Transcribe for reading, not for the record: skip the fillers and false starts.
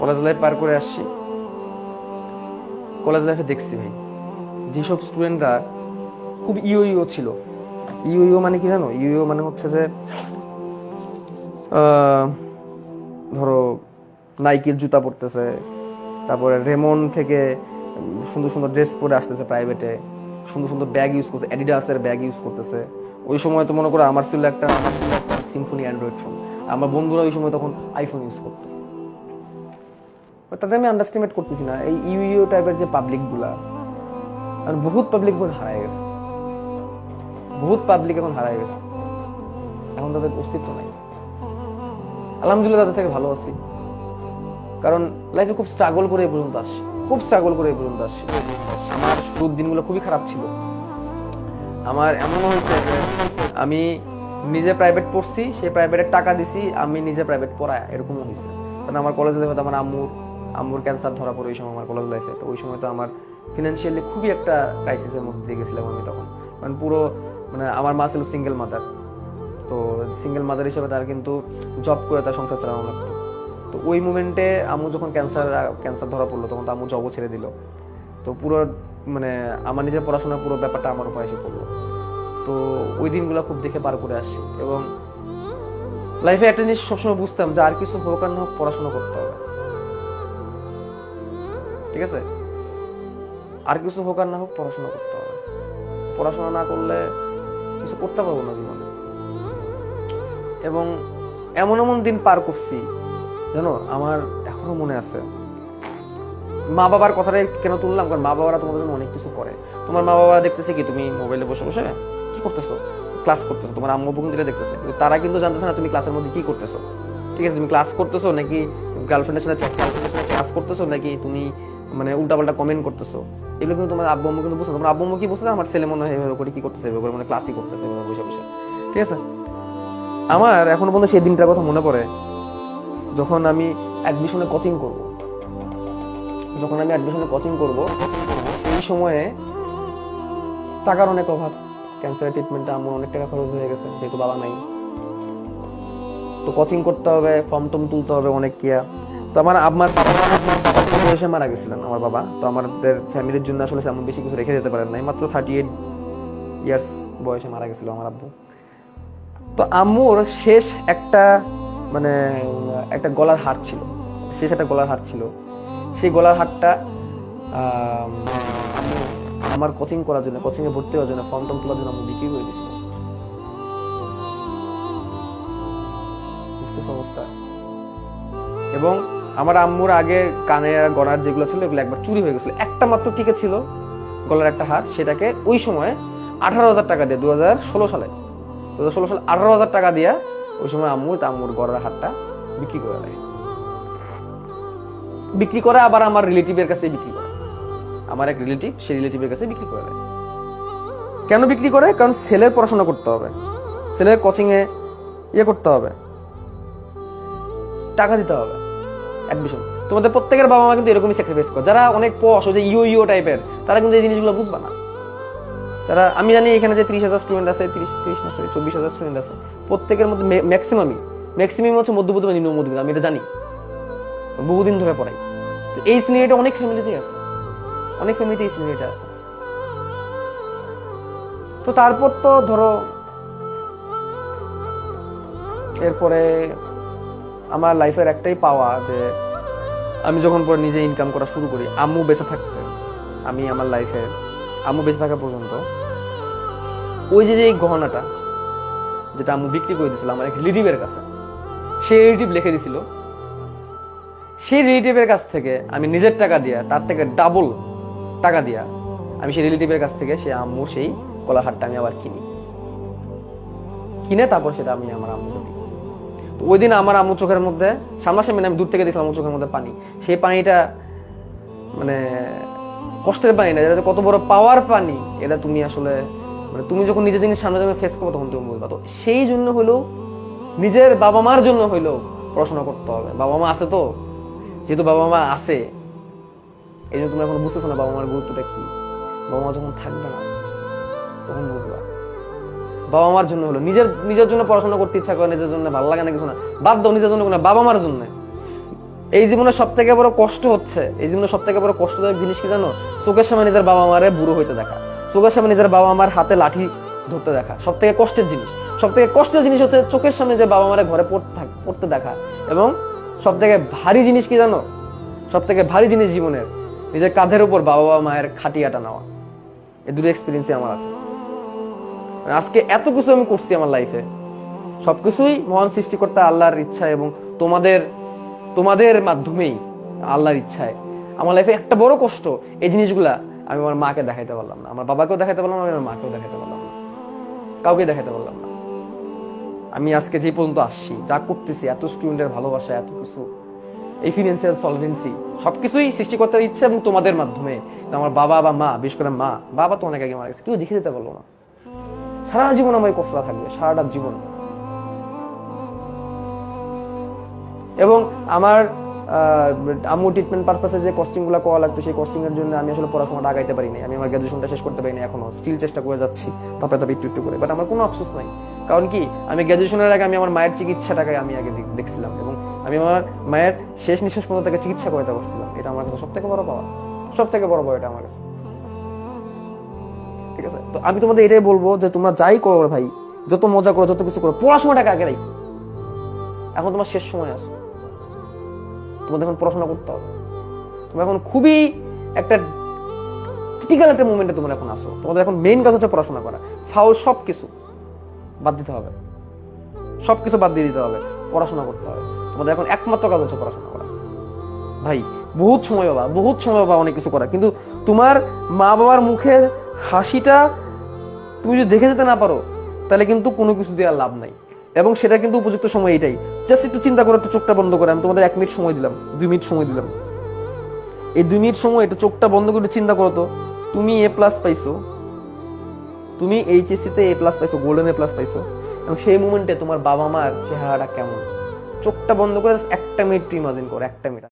College life পার করে আসছি। College লাইফে দেখছি ভাই, যেসব স্টুডেন্টরা খুব ইও ছিল। ইও মানে কি জানো? ইও মানে হচ্ছে যে ধরো নাইকির জুতা পরতেছে, তারপরে রেমন থেকে সুন্দর সুন্দর ড্রেস পরে আসতেছে প্রাইভেটে, সুন্দর সুন্দর ব্যাগ ইউজ করতেছে, অ্যাডিডাসের ব্যাগ ইউজ করতেছে। ওই সময় তো মনে করো আমার ছিল একটা সিম্ফনি অ্যান্ড্রয়েড ফোন, আমার বন্ধুরা ওই সময় তখন আইফোন ইউজ করতো। তাতে আমি আন্ডারস্টিমেট করতেছি না এই ইউ টাইপের যে পাবলিক গুলা, বহুত পাবলিক বোন হারায় গেছে, বহুত পাবলিক এখন হারায় গেছে, এখন তাদের অস্তিত্ব নাই। আলহামদুলিল্লাহ তাদের থেকে ভালো আছি, কারণ লাইফে খুব স্ট্রাগল করে এই পর্যন্ত আসছি, খুব স্ট্রাগল করে এই পর্যন্ত আসছি। আমার শুরুর দিনগুলো খুবই খারাপ ছিল। আমার এমনও হয়েছে আমি নিজে প্রাইভেট পড়ছি, সেই প্রাইভেটের টাকা দিছি, আমি নিজে প্রাইভেট পড়ায়, এরকমও হয়েছে। কারণ আমার কলেজ লাইফে আমার আম্মুর ক্যান্সার ধরা পড়ে ওই সময় আমার কলেজ লাইফে। তো ওই সময় তো আমার ফিনান্সিয়ালি খুবই একটা ক্রাইসিসের মধ্যে দিয়ে গেছিলাম আমি তখন। মানে পুরো আমার মা ছিল সিঙ্গেল মাদার, তো সিঙ্গেল মাদার হিসেবে তার কিন্তু জব করে তার সংসার চালানো লাগতো। তো ওই মুমেন্টে আম্মু যখন ক্যান্সার ধরা পড়লো, তখন তো আম্মু জবও ছেড়ে দিল। তো পুরো আমার নিজের পড়াশোনার পুরো ব্যাপারটা আমার উপর এসে পড়লো। তো ওই দিনগুলো খুব দেখে পার করে আসছি। এবং লাইফে একটা জিনিস সবসময় বুঝতাম যে আর কিছু হোক আর না হোক পড়াশোনা করতে হবে, ঠিক আছে? আর কিছু হোক আর না হোক পড়াশোনা করতে হবে, পড়াশোনা না করলে কিছু করতে পারবো না জীবনে। এবং এমন এমন দিন পার করছি জানো, আমার এখনো মনে আছে। মা বাবার কথাটাই কেন তুললাম, কারণ মা বাবারা তোমাদের জন্য অনেক কিছু করে। তোমার মা বাবারা দেখতেছে কি তুমি মোবাইলে বসে বসে কি করতেছো, ক্লাস করতেছো, তোমার আম্মু বোন যেটা দেখতেছে, তারা কিন্তু জানতেছে না তুমি ক্লাসের মধ্যে কি করতেছো। ঠিক আছে, তুমি ক্লাস করতেছো নাকি গার্লফ্রেন্ডের সাথে ক্লাস করতেছো, নাকি তুমি উল্টাপাল্টা কমেন্ট করতেছো, এগুলো কিন্তু তোমার আব্বু আম্মু কিন্তু বুঝতে। তোমার আব্বু আম্মু কি বুঝতে, আমার ছেলে মনে হয় এভাবে করে কি করতেছে, এভাবে করে ক্লাসই করতেছে বসে বসে। ঠিক আছে, আমার এখনো পর্যন্ত সেই দিনটার কথা মনে পড়ে যখন আমি অ্যাডমিশনে কোচিং করব। এই সময়ে টাকার অনেক অভাব, ক্যান্সারের ট্রিটমেন্টে আমার অনেক টাকা খরচ হয়ে গেছে, যেহেতু বাবা নাই। তো কোচিং করতে হবে, ফর্ম টম তুলতে হবে অনেক কিয়া। তো আমার বয়সে মারা গেছিলেন আমার বাবা। তো আমাদের ফ্যামিলির জন্য আসলে এমন বেশি কিছু রেখে যেতে পারেন নাই, মাত্র 38 ইয়ার্স বয়সে মারা গেছিল আমার আব্বু। তো আম্মুর শেষ একটা একটা গলার হার ছিল, সেই গলার হারটা আমার কোচিং করার জন্য, কোচিং এ ভর্তি হওয়ার জন্য, ফর্ম টম তোলার জন্য আমি বিক্রি করে দিয়েছিল। অবস্থা। এবং আমার আম্মুর আগে কানের গলার যেগুলো ছিল এগুলো একবার চুরি হয়ে গেছিল, একটা মাত্র টিকে ছিল গলার একটা হার, সেটাকে ওই সময় 18,000 টাকা দিয়ে 2016 সালে 18,000 টাকা দিয়ে ওই সময় আম্মুর গলার হারটা বিক্রি করে দেয়। বিক্রি করে আবার আমার রিলেটিভের কাছে বিক্রি করে, আমার এক রিলেটিভ, সেই রিলেটিভের কাছে বিক্রি করে দেয়। কেন বিক্রি করে? কারণ ছেলের পড়াশোনা করতে হবে, ছেলের কোচিং এ করতে হবে, টাকা দিতে হবে, অ্যাডমিশন। তোমাদের প্রত্যেকের বাবা মা কিন্তু এরকমই স্যাক্রিফাইস করে। যারা অনেক পশ, ওই যে ইও টাইপের, তারা কিন্তু এই জিনিসগুলো বুঝবা না। তারা, আমি জানি এখানে যে 30,000 স্টুডেন্ট আছে, 24,000 স্টুডেন্ট আছে, প্রত্যেকের মধ্যে ম্যাক্সিমাম হচ্ছে মধ্যবিত্ত বা নিম্ন মধ্যবিত্ত, আমি এটা জানি, বহুদিন ধরে পড়াই। তো এই সিনারিটা অনেক ফ্যামিলিতেই আছে, এই সিনারিটা আছে। তো তারপর তো ধরো এরপরে আমার লাইফের একটাই পাওয়া যে আমি যখন পরে নিজে ইনকাম করা শুরু করি, আম্মু বেঁচে থাকতে, আমি আমার লাইফে আম্মু বেঁচে থাকা পর্যন্ত ওই যে গহনাটা যেটা আম্মু বিক্রি করে দিয়েছিল আমার এক রিলেটিভের কাছে, সেই রিলেটিভ লিখে দিছিল, সেই রিলেটিভের কাছ থেকে আমি নিজের টাকা দিয়া, তার থেকে ডাবল টাকা দিয়া আমি সেই রিলেটিভের কাছ থেকে সেই আম্মুর সেই গলার হারটা আমি আবার কিনে তারপর সেটা আমি আমার আম্মুকে দিই। তো ওই দিন আমার আম্মু চোখের মধ্যে সামনাসামনি, আমি দূর থেকে দেখলাম আমার চোখের মধ্যে পানি। সেই পানিটা কষ্টের পানি না, এটা কত বড় পাওয়ার পানি, এটা তুমি আসলে তুমি যখন নিজের জিনিস সামনে যখন ফেস করবো তখন তুমি বুঝবা। তো সেই জন্য হইলেও, নিজের বাবা মার জন্য হইলেও পড়াশোনা করতে হবে। বাবা মা আছে, তো যেহেতু বাবা মা আছে এই জন্য তুমি এখন বুঝতেছো না বাবা মার গুরুত্বটা কি। বাবা মা যখন থাকবে না তখন বুঝবা। বাবা মার জন্য হলো, নিজের জন্য পড়াশোনা করতে ইচ্ছা করে, নিজের জন্য ভালো লাগে না কিছু না, বাদ দাও, নিজের জন্য না, বাবা মার জন্য। এই জীবনে সব থেকে বড় কষ্ট হচ্ছে, এই জীবনে সব থেকে বড় কষ্টদায়ক জিনিস কি জানো? চোখের সামনে নিজের বাবা মারে বুড়ো হইতে দেখা, চোখের সামনে নিজের বাবা মার হাতে লাঠি ধরতে দেখা। সব থেকে কষ্টের জিনিস, সব থেকে কষ্টের জিনিস হচ্ছে চোখের সামনে যে বাবা মারে ঘরে পড়তে দেখা। এবং সব থেকে ভারী জিনিস কি জানো? সব থেকে ভারী জিনিস জীবনের নিজের কাঁধের উপর বাবা মায়ের খাটিয়াটা নেওয়া। এই দুটো এক্সপিরিয়েন্সই আমার আছে। আজকে এত কিছু আমি করছি আমার লাইফে, সবকিছুই মহান সৃষ্টিকর্তা আল্লাহর ইচ্ছা এবং তোমাদের মাধ্যমেই আল্লাহর ইচ্ছায়। আমার লাইফে একটা বড় কষ্ট, এই জিনিসগুলা আমি আমার মাকে দেখাইতে পারলাম না, আমার বাবাকেও দেখাইতে পারলাম না, আমি আমার মাকেও দেখাইতে পারলাম না, কাউকে দেখাইতে পারলাম না। আমি আজকে যে পর্যন্ত আসছি, যা করতেছি, এত স্টুডেন্টের ভালোবাসা, এত কিছু, এই ফিনান্সিয়াল সলভেন্সি, সবকিছুই সৃষ্টিকর্তার ইচ্ছা এবং তোমাদের মাধ্যমে। আমার বাবা বা মা, বিশেষ করে মা, বাবা তো অনেক আগে মারা গেছে, কেউ দেখে যেতে পারলো না। সারা জীবন আমার এই কষ্টটা থাকবে, সারাটা জীবন। এবং আমার আম্মু ট্রিটমেন্ট পারপাসে যে কস্টিং গুলো করা লাগতো, সেই কস্টিং এর জন্য আমি আসলে পড়াশোনাটা আগাইতে পারিনি। আমি আমার গ্রাজুয়েশনটা শেষ করতে পারিনি, এখনো স্টিল চেষ্টা করে যাচ্ছি, তারপরে একটু করে। বাট আমার কোনো আফসোস নাই, কারণ কি আমি গ্রাজুয়েশনের আগে আমি আমার মায়ের চিকিৎসাটাকে আমি আগে দেখছিলাম এবং আমি আমার মায়ের শেষ নিঃশ্বাস পর্যন্ত তাকে চিকিৎসা করতে পারছিলাম। এটা আমার কাছে সব থেকে বড় পাওয়া, সব থেকে বড় পাওয়া এটা আমার কাছে। ঠিক আছে, তো আমি তোমাদের এটাই বলবো যে তোমরা যাই করো ভাই, যত মজা করো, যত কিছু করো, পড়াশোনাটাকে আগে রাখো। এখন তোমার শেষ সময় আছে, তোমাদের এখন পড়াশোনা করতে হবে। তোমরা এখন খুবই একটা ক্রিটিক্যাল একটা মোমেন্টে তোমরা এখন আসো। তোমাদের এখন মেইন কাজ হচ্ছে পড়াশোনা করা। ফাউল সবকিছু বাদ দিতে হবে, সবকিছু বাদ দিয়ে দিতে হবে, পড়াশোনা করতে হবে। তোমাদের এখন একমাত্র কাজ হচ্ছে পড়াশোনা করা। ভাই বহুত সময় পাবা অনেক কিছু করা, কিন্তু তোমার মা বাবার মুখে হাসিটা তুমি যদি দেখে যেতে না পারো, তাহলে কিন্তু কোনো কিছু দেওয়ার লাভ নাই। এবং সেটা কিন্তু উপযুক্ত সময় এটাই। জাস্ট একটু চিন্তা করো, একটু চোখটা বন্ধ করে, আমি তোমাদের 1 মিনিট সময় দিলাম, 2 মিনিট সময় দিলাম। এই 2 মিনিট সময় একটু চোখটা বন্ধ করে চিন্তা করো তো, তুমি A+ পাইছো, তুমি HSC তে A+ পাইছো, গোল্ডেন A+ পাইছো, এবং সেই মুমেন্টে তোমার বাবা মার চেহারাটা কেমন? চোখটা বন্ধ করে 1 মিনিট ইমাজিন করো, 1 মিনিট।